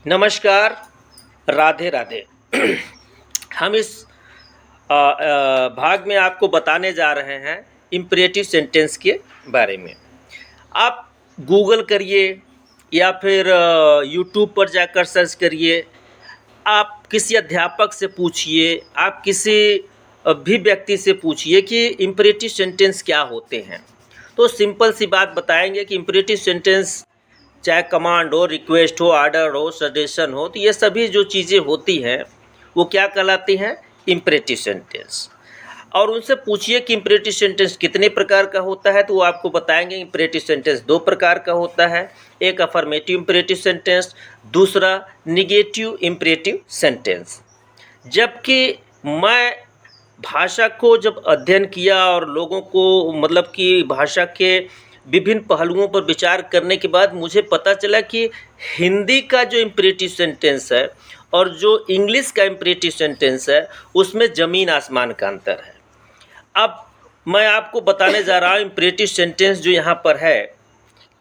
नमस्कार, राधे राधे। हम इस भाग में आपको बताने जा रहे हैं इम्परेटिव सेंटेंस के बारे में। आप गूगल करिए या फिर यूट्यूब पर जाकर सर्च करिए, आप किसी अध्यापक से पूछिए, आप किसी भी व्यक्ति से पूछिए कि इम्परेटिव सेंटेंस क्या होते हैं। तो सिंपल सी बात बताएंगे कि इम्परेटिव सेंटेंस चाहे कमांड हो, रिक्वेस्ट हो, ऑर्डर हो, सजेशन हो, तो ये सभी जो चीज़ें होती हैं वो क्या कहलाती हैं? Imperative sentence. और उनसे पूछिए कि इम्परेटिव सेंटेंस कितने प्रकार का होता है, तो वो आपको बताएंगे इम्परेटिव सेंटेंस दो प्रकार का होता है। एक अफर्मेटिव इम्परेटिव सेंटेंस, दूसरा निगेटिव इम्परेटिव सेंटेंस। जबकि मैं भाषा को जब अध्ययन किया और लोगों को मतलब कि भाषा के विभिन्न पहलुओं पर विचार करने के बाद मुझे पता चला कि हिंदी का जो इम्परेटिव सेंटेंस है और जो इंग्लिश का इम्परेटिव सेंटेंस है उसमें ज़मीन आसमान का अंतर है। अब मैं आपको बताने जा रहा हूँ इम्परेटिव सेंटेंस जो यहाँ पर है,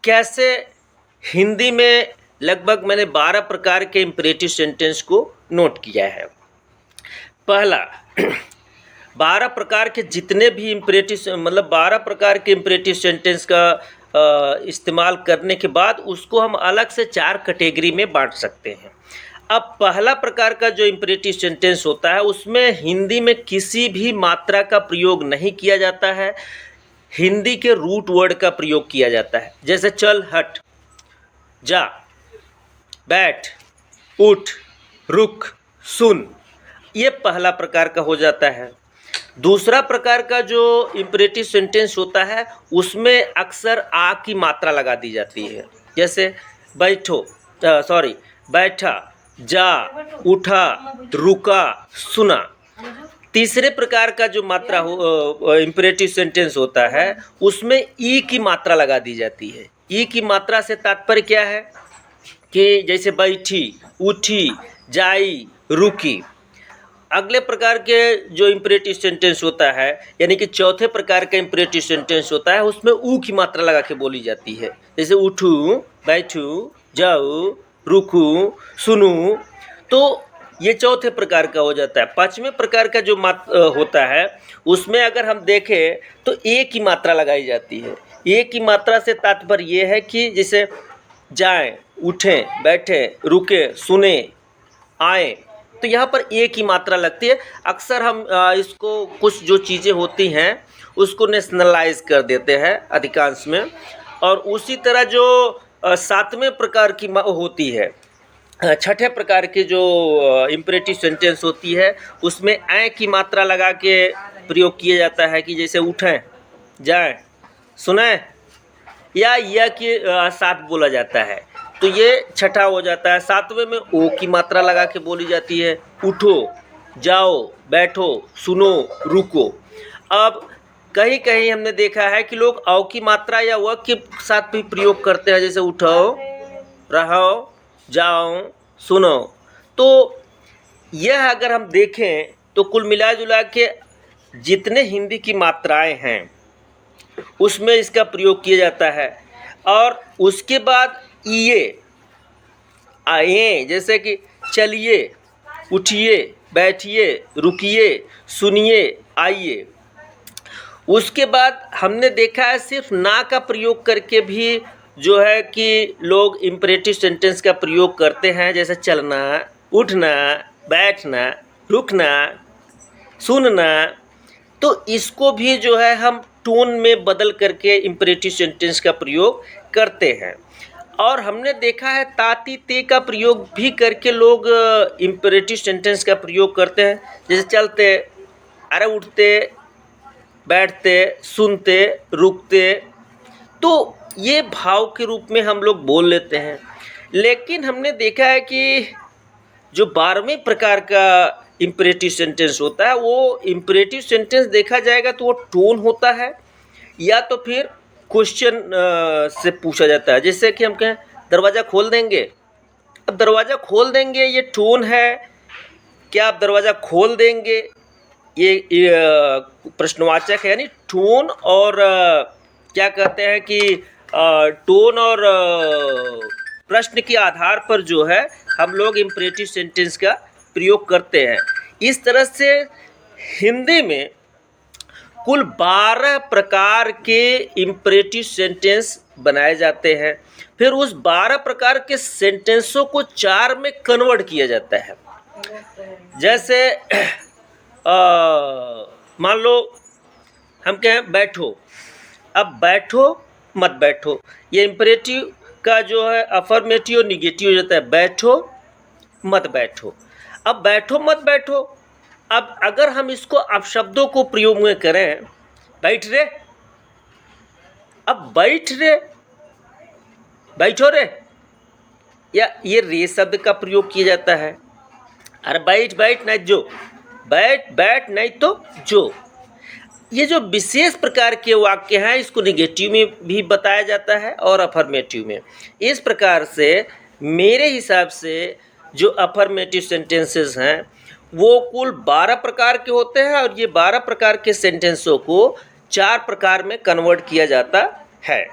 कैसे हिंदी में लगभग मैंने 12 प्रकार के इम्परेटिव सेंटेंस को नोट किया है। पहला 12 प्रकार के जितने भी इम्परेटिव मतलब 12 प्रकार के इम्परेटिव सेंटेंस का इस्तेमाल करने के बाद उसको हम अलग से 4 कैटेगरी में बांट सकते हैं। अब पहला प्रकार का जो इम्परेटिव सेंटेंस होता है उसमें हिंदी में किसी भी मात्रा का प्रयोग नहीं किया जाता है, हिंदी के रूट वर्ड का प्रयोग किया जाता है। जैसे चल, हट, जा, बैठ, उठ, रुक, सुन, ये पहला प्रकार का हो जाता है। दूसरा प्रकार का जो इम्परेटिव सेंटेंस होता है उसमें अक्सर आ की मात्रा लगा दी जाती है। जैसे बैठा, जा, उठा, रुका, सुना। तीसरे प्रकार का जो मात्रा हो इम्परेटिव सेंटेंस होता है उसमें ई की मात्रा लगा दी जाती है। ई की मात्रा से तात्पर्य क्या है कि जैसे बैठी, उठी, जाई, रुकी। अगले प्रकार के जो इम्परेटिव सेंटेंस होता है यानी कि चौथे प्रकार का इम्परेटिव सेंटेंस होता है उसमें ऊ की मात्रा लगा के बोली जाती है। जैसे उठूं, बैठूं, जाऊं, रुकूं, सुनूं। तो ये चौथे प्रकार का हो जाता है। पांचवें प्रकार का जो होता है उसमें अगर हम देखें तो ए की मात्रा लगाई जाती है। ए की मात्रा से तात्पर्य ये है कि जैसे जाएं, उठें, बैठें, रुके, सुने, आए, तो यहाँ पर ए की मात्रा लगती है। अक्सर हम इसको कुछ जो चीज़ें होती हैं उसको नेशनलाइज कर देते हैं अधिकांश में। और उसी तरह जो सातवें प्रकार की होती है, छठे प्रकार की जो इम्परेटिव सेंटेंस होती है उसमें ऐ की मात्रा लगा के प्रयोग किया जाता है कि जैसे उठें, जाएं, सुनें, या के साथ बोला जाता है। तो ये छठा हो जाता है। सातवें में ओ की मात्रा लगा के बोली जाती है। उठो, जाओ, बैठो, सुनो, रुको। अब कहीं कहीं हमने देखा है कि लोग औ की मात्रा या व के साथ भी प्रयोग करते हैं, जैसे उठो, रहो, जाओ, सुनो। तो यह अगर हम देखें तो कुल मिला जुला के जितने हिंदी की मात्राएं हैं उसमें इसका प्रयोग किया जाता है। और उसके बाद ये आए, जैसे कि चलिए, उठिए, बैठिए, रुकिए, सुनिए, आइए। उसके बाद हमने देखा है सिर्फ ना का प्रयोग करके भी जो है कि लोग इम्परेटिव सेंटेंस का प्रयोग करते हैं। जैसे चलना, उठना, बैठना, रुकना, सुनना। तो इसको भी जो है हम टोन में बदल करके इम्परेटिव सेंटेंस का प्रयोग करते हैं। और हमने देखा है ताती ते का प्रयोग भी करके लोग इम्परेटिव सेंटेंस का प्रयोग करते हैं। जैसे चलते, अरे उठते, बैठते, सुनते, रुकते। तो ये भाव के रूप में हम लोग बोल लेते हैं। लेकिन हमने देखा है कि जो 12वें प्रकार का इम्परेटिव सेंटेंस होता है वो इम्परेटिव सेंटेंस देखा जाएगा तो वो टोन होता है या तो फिर क्वेश्चन से पूछा जाता है। जैसे कि हम कहें दरवाज़ा खोल देंगे। अब दरवाज़ा खोल देंगे ये टोन है, क्या आप दरवाज़ा खोल देंगे, ये प्रश्नवाचक है। यानी टोन और क्या कहते हैं कि टोन और प्रश्न के आधार पर जो है हम लोग इम्परेटिव सेंटेंस का प्रयोग करते हैं। इस तरह से हिंदी में कुल 12 प्रकार के इम्परेटिव सेंटेंस बनाए जाते हैं। फिर उस 12 प्रकार के सेंटेंसों को 4 में कन्वर्ट किया जाता है। जैसे मान लो हम कहें बैठो, अब बैठो मत बैठो, ये इम्परेटिव का जो है अफर्मेटिव और निगेटिव हो जाता है, बैठो मत बैठो। अब बैठो मत बैठो, अब अगर हम इसको अपशब्दों को प्रयोग में करें, बैठ रे, अब बैठ रे, बैठो रे, या ये रे शब्द का प्रयोग किया जाता है। अरे बैठ बैठ नहीं जो, बैठ बैठ नहीं तो जो। ये जो विशेष प्रकार के वाक्य हैं इसको निगेटिव में भी बताया जाता है और अफर्मेटिव में। इस प्रकार से मेरे हिसाब से जो अफर्मेटिव सेंटेंसेस हैं वो कुल 12 प्रकार के होते हैं और ये 12 प्रकार के सेंटेंसों को 4 प्रकार में कन्वर्ट किया जाता है।